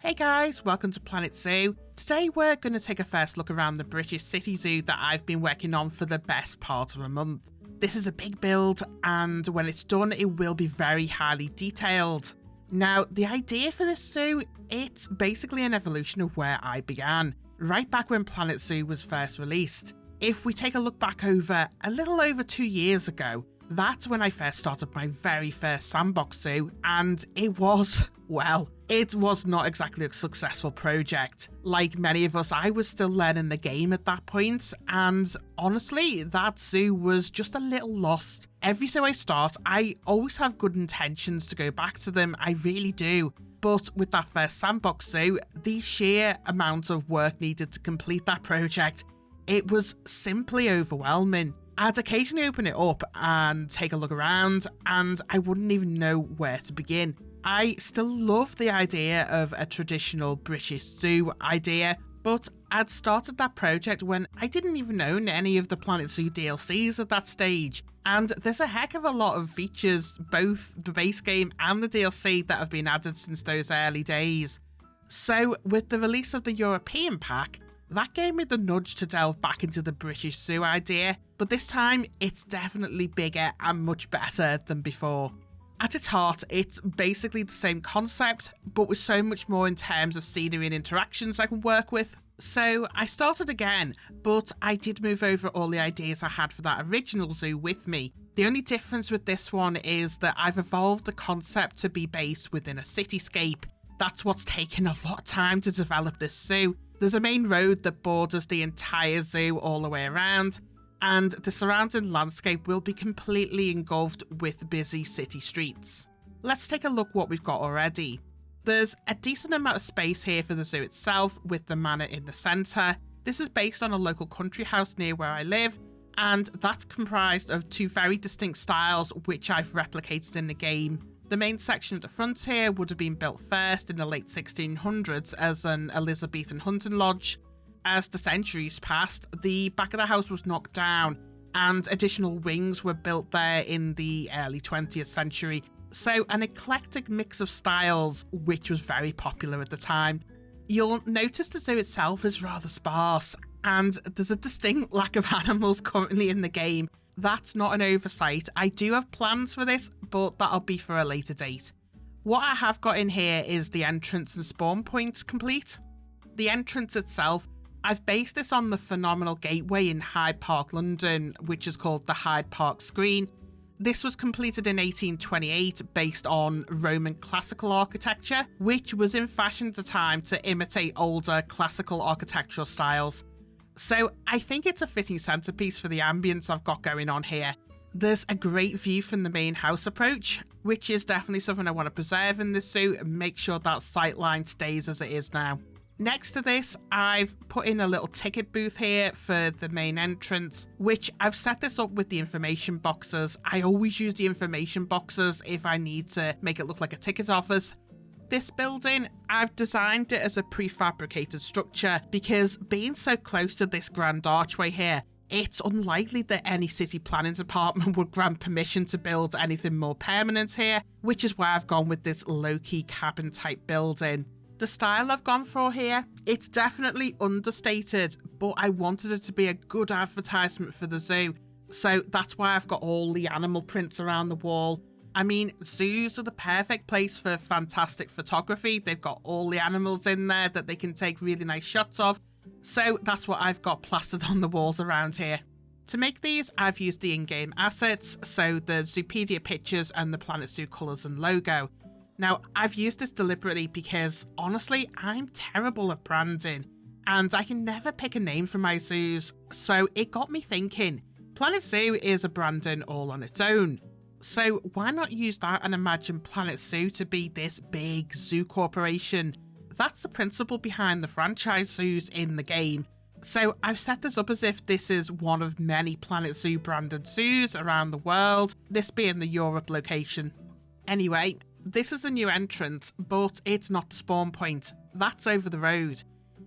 Hey guys, welcome to Planet Zoo. Today we're going to take a first look around the British City Zoo that I've been working on for the best part of a month. This is a big build, and when it's done it will be very highly detailed. Now, the idea for this zoo, it's basically an evolution of where I began, right back when Planet Zoo was first released. If we take a look back over a little over 2 years ago, that's when I first started my very first sandbox zoo, and it was not exactly a successful project. Like many of us, I was still learning the game at that point, and honestly, that zoo was just a little lost. Every zoo I start, I always have good intentions to go back to them, I really do. But with that first sandbox zoo, the sheer amount of work needed to complete that project, it was simply overwhelming. I'd occasionally open it up and take a look around, and I wouldn't even know where to begin. I still love the idea of a traditional British zoo idea, but I'd started that project when I didn't even own any of the Planet Zoo DLCs at that stage. And there's a heck of a lot of features, both the base game and the DLC, that have been added since those early days. So with the release of the European pack, that gave me the nudge to delve back into the British Zoo idea, but this time it's definitely bigger and much better than before. At its heart, it's basically the same concept, but with so much more in terms of scenery and interactions I can work with. So I started again, but I did move over all the ideas I had for that original zoo with me. The only difference with this one is that I've evolved the concept to be based within a cityscape. That's what's taken a lot of time to develop this zoo. There's a main road that borders the entire zoo all the way around, and the surrounding landscape will be completely engulfed with busy city streets. Let's take a look what we've got already. There's a decent amount of space here for the zoo itself, with the manor in the centre. This is based on a local country house near where I live, and that's comprised of two very distinct styles which I've replicated in the game. The main section at the front here would have been built first in the late 1600s as an Elizabethan hunting lodge. As the centuries passed, the back of the house was knocked down, and additional wings were built there in the early 20th century. So an eclectic mix of styles, which was very popular at the time. You'll notice the zoo itself is rather sparse, and there's a distinct lack of animals currently in the game. That's not an oversight. I do have plans for this, but that'll be for a later date. What I have got in here is the entrance and spawn point complete. The entrance itself, I've based this on the phenomenal gateway in Hyde Park, London, which is called the Hyde Park Screen. This was completed in 1828 based on Roman classical architecture, which was in fashion at the time to imitate older classical architectural styles. So I think it's a fitting centerpiece for the ambience I've got going on here. There's a great view from the main house approach, which is definitely something I want to preserve in this zoo and make sure that sightline stays as it is now. Next to this, I've put in a little ticket booth here for the main entrance, which I've set this up with the information boxes. I always use the information boxes if I need to make it look like a ticket office. This building, I've designed it as a prefabricated structure because being so close to this grand archway here, it's unlikely that any city planning department would grant permission to build anything more permanent here, which is why I've gone with this low-key cabin type building. The style I've gone for here, it's definitely understated, but I wanted it to be a good advertisement for the zoo, so that's why I've got all the animal prints around the wall. I mean, zoos are the perfect place for fantastic photography. They've got all the animals in there that they can take really nice shots of. So that's what I've got plastered on the walls around here. To make these, I've used the in-game assets, so the Zoopedia pictures and the Planet Zoo colours and logo. Now, I've used this deliberately because, honestly, I'm terrible at branding, and I can never pick a name for my zoos, so it got me thinking, Planet Zoo is a branding all on its own. So why not use that and imagine Planet Zoo to be this big zoo corporation? That's the principle behind the franchise zoos in the game. So I've set this up as if this is one of many Planet Zoo branded zoos around the world, this being the Europe location. Anyway, this is the new entrance, but it's not the spawn point. That's over the road.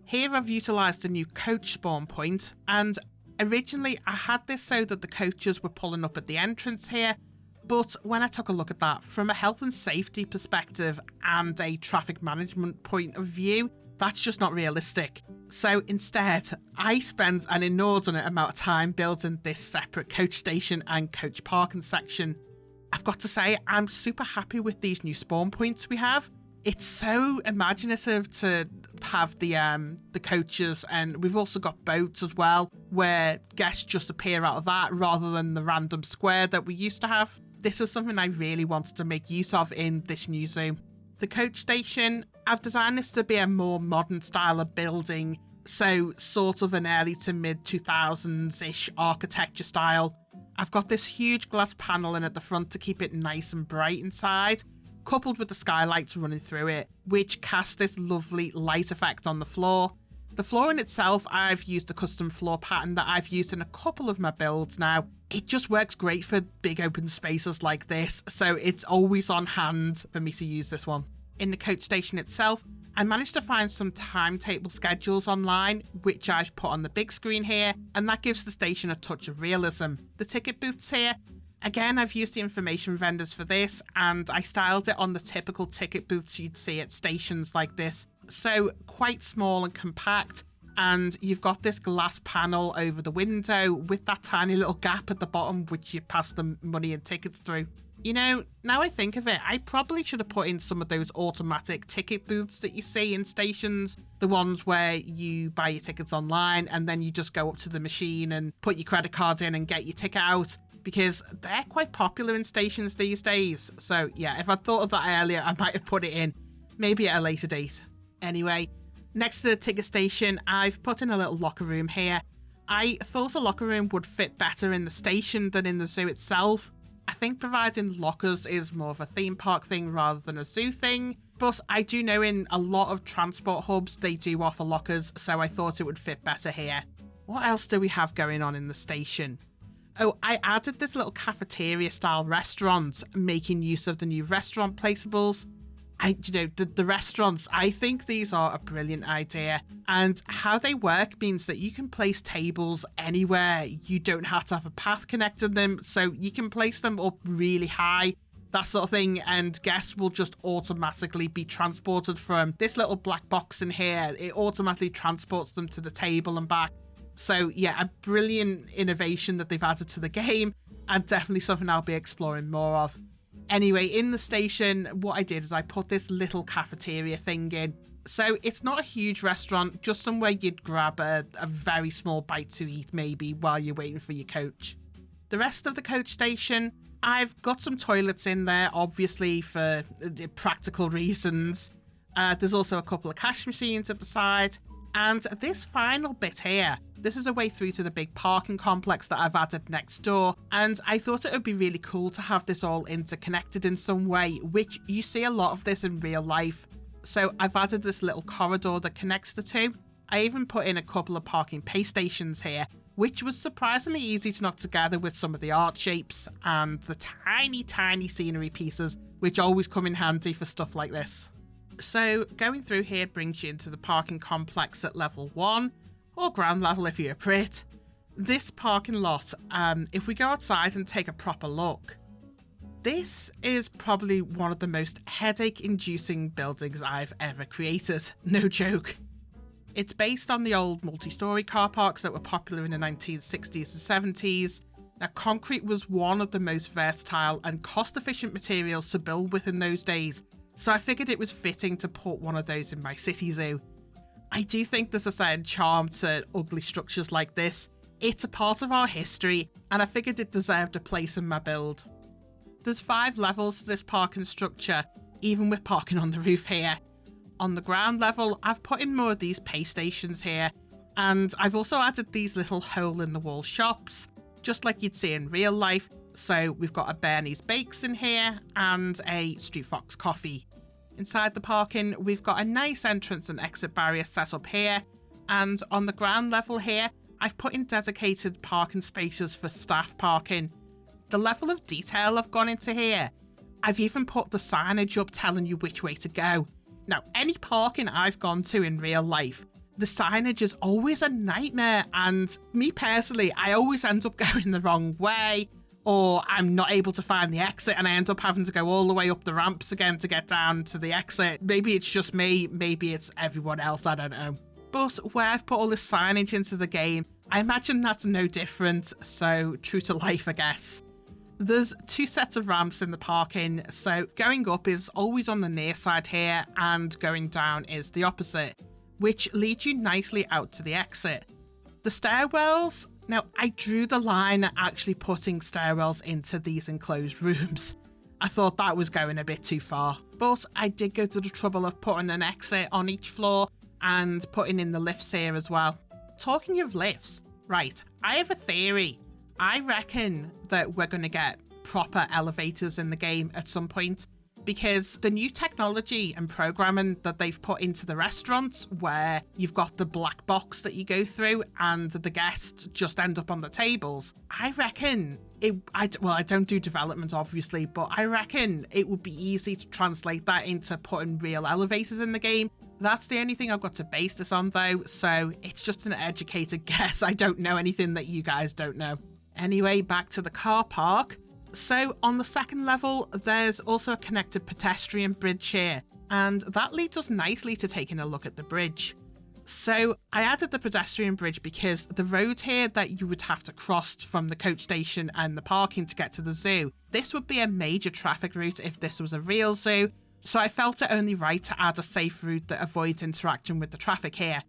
Here I've utilised a new coach spawn point, and originally I had this so that the coaches were pulling up at the entrance here, But when I took a look at that from a health and safety perspective and a traffic management point of view, that's just not realistic. So instead, I spent an inordinate amount of time building this separate coach station and coach parking section. I've got to say, I'm super happy with these new spawn points we have. It's so imaginative to have the coaches, and we've also got boats as well, where guests just appear out of that rather than the random square that we used to have. This is something I really wanted to make use of in this new zoo. The coach station, I've designed this to be a more modern style of building, so sort of an early to mid 2000s-ish architecture style. I've got this huge glass panel in at the front to keep it nice and bright inside, coupled with the skylights running through it, which cast this lovely light effect on the floor. The flooring itself, I've used a custom floor pattern that I've used in a couple of my builds now. It just works great for big open spaces like this, so it's always on hand for me to use this one. In the coach station itself, I managed to find some timetable schedules online, which I've put on the big screen here, and that gives the station a touch of realism. The ticket booths here, again, I've used the information vendors for this, and I styled it on the typical ticket booths you'd see at stations like this. So quite small and compact, and you've got this glass panel over the window with that tiny little gap at the bottom which you pass the money and tickets through. You know, now I think of it, I probably should have put in some of those automatic ticket booths that you see in stations, the ones where you buy your tickets online and then you just go up to the machine and put your credit card in and get your ticket out, because they're quite popular in stations these days. So yeah, if I'd thought of that earlier, I might have put it in, maybe at a later date. Anyway, next to the ticket station, I've put in a little locker room here. I thought a locker room would fit better in the station than in the zoo itself. I think providing lockers is more of a theme park thing rather than a zoo thing, but I do know in a lot of transport hubs they do offer lockers, so I thought it would fit better here. What else do we have going on in the station? Oh, I added this little cafeteria style restaurant, making use of the new restaurant placeables. The restaurants, I think these are a brilliant idea, and how they work means that you can place tables anywhere. You don't have to have a path connecting them, so you can place them up really high, that sort of thing, and guests will just automatically be transported from this little black box in here. It automatically transports them to the table and back. So yeah, a brilliant innovation that they've added to the game, and definitely something I'll be exploring more of. Anyway, in the station, what I did is I put this little cafeteria thing in. So it's not a huge restaurant, just somewhere you'd grab a very small bite to eat maybe while you're waiting for your coach. The rest of the coach station, I've got some toilets in there, obviously for practical reasons. There's also a couple of cash machines at the side. And this final bit here, this is a way through to the big parking complex that I've added next door, and I thought it would be really cool to have this all interconnected in some way, which you see a lot of this in real life. So I've added this little corridor that connects the two. I even put in a couple of parking pay stations here, which was surprisingly easy to knock together with some of the art shapes and the tiny scenery pieces, which always come in handy for stuff like this. So going through here brings you into the parking complex at level 1, or ground level if you're a Brit. This parking lot, if we go outside and take a proper look, this is probably one of the most headache-inducing buildings I've ever created, no joke. It's based on the old multi-storey car parks that were popular in the 1960s and 70s. Now, concrete was one of the most versatile and cost-efficient materials to build with in those days, so I figured it was fitting to put one of those in my city zoo. I do think there's a certain charm to ugly structures like this. It's a part of our history, and I figured it deserved a place in my build. There's 5 levels to this parking structure, even with parking on the roof here. On the ground level, I've put in more of these pay stations here, and I've also added these little hole-in-the-wall shops, just like you'd see in real life. So we've got a Bernie's Bakes in here and a Street Fox Coffee. Inside the parking, we've got a nice entrance and exit barrier set up here, and on the ground level here, I've put in dedicated parking spaces for staff parking. The level of detail I've gone into here, I've even put the signage up telling you which way to go. Now, any parking I've gone to in real life, the signage is always a nightmare, and me personally, I always end up going the wrong way, or I'm not able to find the exit and I end up having to go all the way up the ramps again to get down to the exit. Maybe it's just me, maybe it's everyone else, I don't know. But where I've put all this signage into the game, I imagine that's no different, so true to life, I guess. There's 2 sets of ramps in the parking, so going up is always on the near side here and going down is the opposite, which leads you nicely out to the exit. The stairwells, now I drew the line at actually putting stairwells into these enclosed rooms. I thought that was going a bit too far, but I did go to the trouble of putting an exit on each floor and putting in the lifts here as well. Talking of lifts, right, I have a theory. I reckon that we're going to get proper elevators in the game at some point, because the new technology and programming that they've put into the restaurants, where you've got the black box that you go through and the guests just end up on the tables, I reckon I don't do development obviously, but I reckon it would be easy to translate that into putting real elevators in the game. That's the only thing I've got to base this on though, so it's just an educated guess. I don't know anything that you guys don't know. Anyway, back to the car park. So on the second level, there's also a connected pedestrian bridge here, and that leads us nicely to taking a look at the bridge. So I added the pedestrian bridge because the road here that you would have to cross from the coach station and the parking to get to the zoo, this would be a major traffic route if this was a real zoo, so I felt it only right to add a safe route that avoids interaction with the traffic here.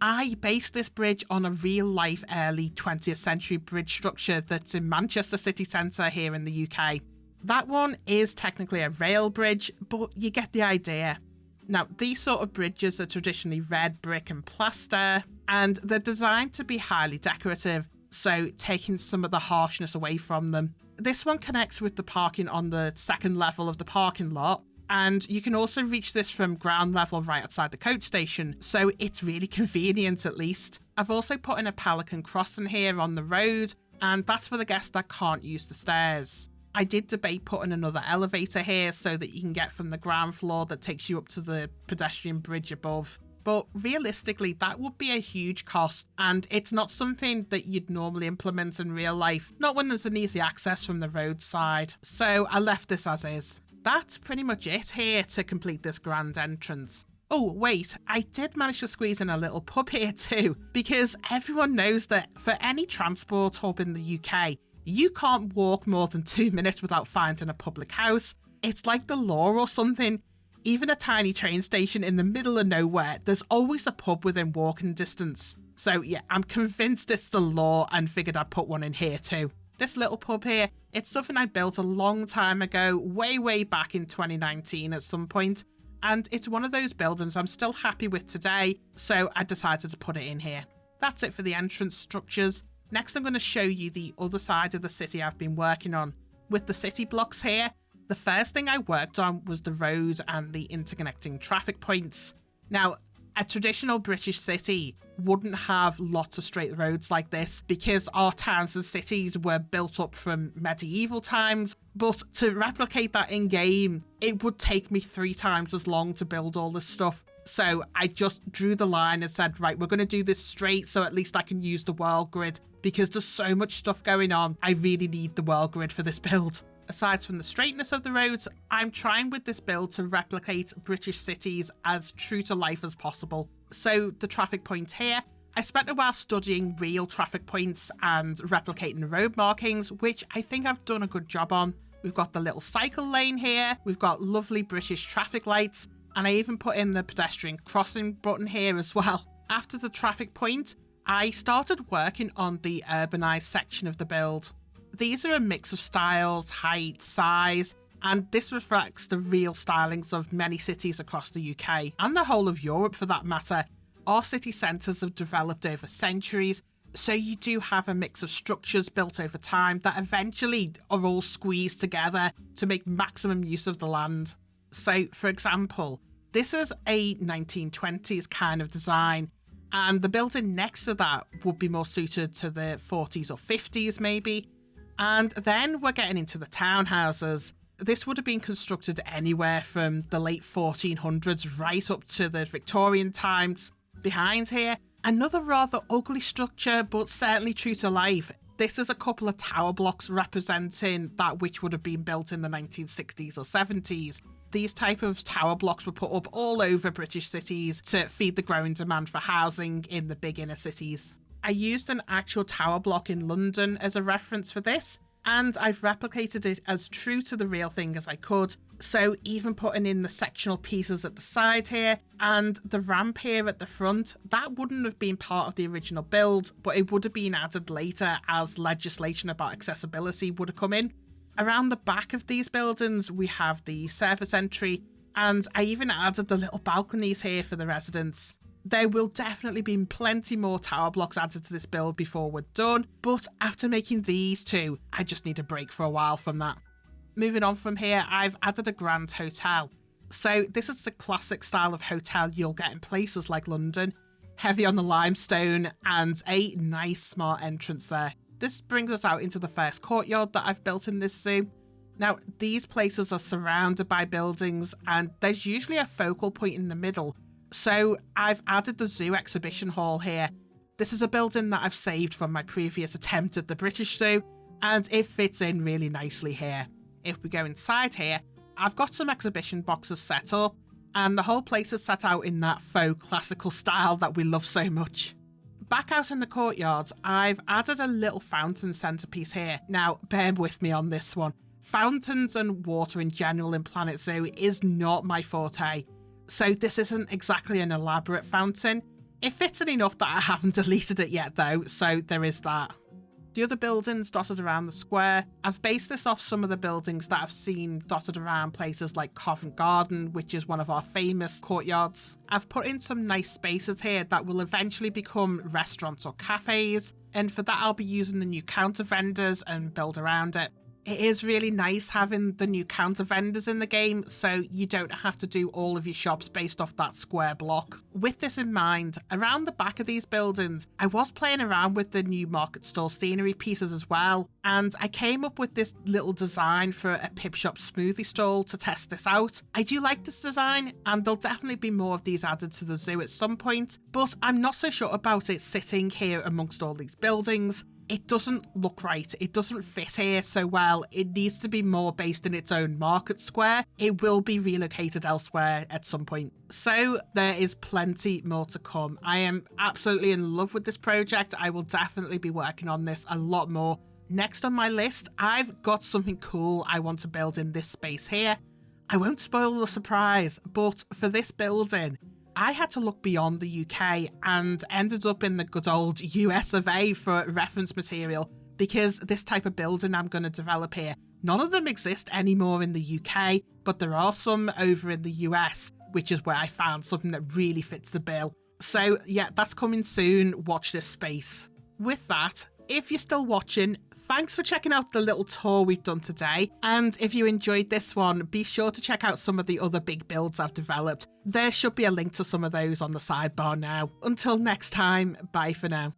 I based this bridge on a real-life early 20th century bridge structure that's in Manchester city centre here in the UK. That one is technically a rail bridge, but you get the idea. Now, these sort of bridges are traditionally red brick and plaster, and they're designed to be highly decorative, so taking some of the harshness away from them. This one connects with the parking on the second level of the parking lot, and you can also reach this from ground level right outside the coach station, so it's really convenient at least. I've also put in a pelican crossing here on the road, and that's for the guests that can't use the stairs. I did debate putting another elevator here so that you can get from the ground floor that takes you up to the pedestrian bridge above. But realistically, that would be a huge cost, and it's not something that you'd normally implement in real life, not when there's an easy access from the roadside. So I left this as is. That's pretty much it here to complete this grand entrance. Oh, wait, I did manage to squeeze in a little pub here too, because everyone knows that for any transport hub in the UK, you can't walk more than 2 minutes without finding a public house. It's like the law or something. Even a tiny train station in the middle of nowhere, there's always a pub within walking distance. So yeah, I'm convinced it's the law and figured I'd put one in here too. This little pub here, it's something I built a long time ago, way back in 2019 at some point, and it's one of those buildings I'm still happy with today, so I decided to put it in here. That's it for the entrance structures. Next I'm going to show you the other side of the city I've been working on. With the city blocks here, the first thing I worked on was the road and the interconnecting traffic points. Now, a traditional British city wouldn't have lots of straight roads like this because our towns and cities were built up from medieval times, but to replicate that in-game, it would take me 3 times as long to build all this stuff. So I just drew the line and said, right, we're going to do this straight so at least I can use the world grid, because there's so much stuff going on, I really need the world grid for this build. Aside from the straightness of the roads, I'm trying with this build to replicate British cities as true to life as possible. So the traffic point here, I spent a while studying real traffic points and replicating road markings, which I think I've done a good job on. We've got the little cycle lane here, we've got lovely British traffic lights, and I even put in the pedestrian crossing button here as well. After the traffic point, I started working on the urbanised section of the build. These are a mix of styles, height, size, and this reflects the real stylings of many cities across the UK, and the whole of Europe for that matter. Our city centres have developed over centuries, so you do have a mix of structures built over time that eventually are all squeezed together to make maximum use of the land. So, for example, this is a 1920s kind of design, and the building next to that would be more suited to the 40s or 50s maybe. And then we're getting into the townhouses. This would have been constructed anywhere from the late 1400s right up to the Victorian times. Behind here, another rather ugly structure, but certainly true to life. This is a couple of tower blocks representing that which would have been built in the 1960s or 70s. These type of tower blocks were put up all over British cities to feed the growing demand for housing in the big inner cities. I used an actual tower block in London as a reference for this, and I've replicated it as true to the real thing as I could. So even putting in the sectional pieces at the side here and the ramp here at the front, that wouldn't have been part of the original build, but it would have been added later as legislation about accessibility would have come in. Around the back of these buildings, we have the service entry, and I even added the little balconies here for the residents. There will definitely be plenty more tower blocks added to this build before we're done, but after making these two, I just need a break for a while from that. Moving on from here, I've added a grand hotel. So this is the classic style of hotel you'll get in places like London, heavy on the limestone and a nice smart entrance there. This brings us out into the first courtyard that I've built in this zoo. Now, these places are surrounded by buildings and there's usually a focal point in the middle. So I've added the zoo exhibition hall here. This is a building that I've saved from my previous attempt at the British Zoo, and it fits in really nicely here. If we go inside here, I've got some exhibition boxes set up, and the whole place is set out in that faux classical style that we love so much. Back out in the courtyard, I've added a little fountain centrepiece here. Now, bear with me on this one. Fountains and water in general in Planet Zoo is not my forte. So this isn't exactly an elaborate fountain. It fits in enough that I haven't deleted it yet though, so there is that. The other buildings dotted around the square, I've based this off some of the buildings that I've seen dotted around places like Covent Garden, which is one of our famous courtyards. I've put in some nice spaces here that will eventually become restaurants or cafes, and for that I'll be using the new counter vendors and build around it. It is really nice having the new counter vendors in the game, so you don't have to do all of your shops based off that square block. With this in mind, around the back of these buildings, I was playing around with the new market stall scenery pieces as well, and I came up with this little design for a Pip Shop smoothie stall to test this out. I do like this design, and there'll definitely be more of these added to the zoo at some point, but I'm not so sure about it sitting here amongst all these buildings. It doesn't look right. It doesn't fit here so well. It needs to be more based in its own market square. It will be relocated elsewhere at some point. So there is plenty more to come. I am absolutely in love with this project. I will definitely be working on this a lot more. Next on my list, I've got something cool I want to build in this space here. I won't spoil the surprise, but for this building, I had to look beyond the UK and ended up in the good old US of A for reference material, because this type of building I'm going to develop here, none of them exist anymore in the UK, but there are some over in the US, which is where I found something that really fits the bill. So yeah, that's coming soon. Watch this space. With that, if you're still watching, thanks for checking out the little tour we've done today, and if you enjoyed this one, be sure to check out some of the other big builds I've developed. There should be a link to some of those on the sidebar now. Until next time, bye for now.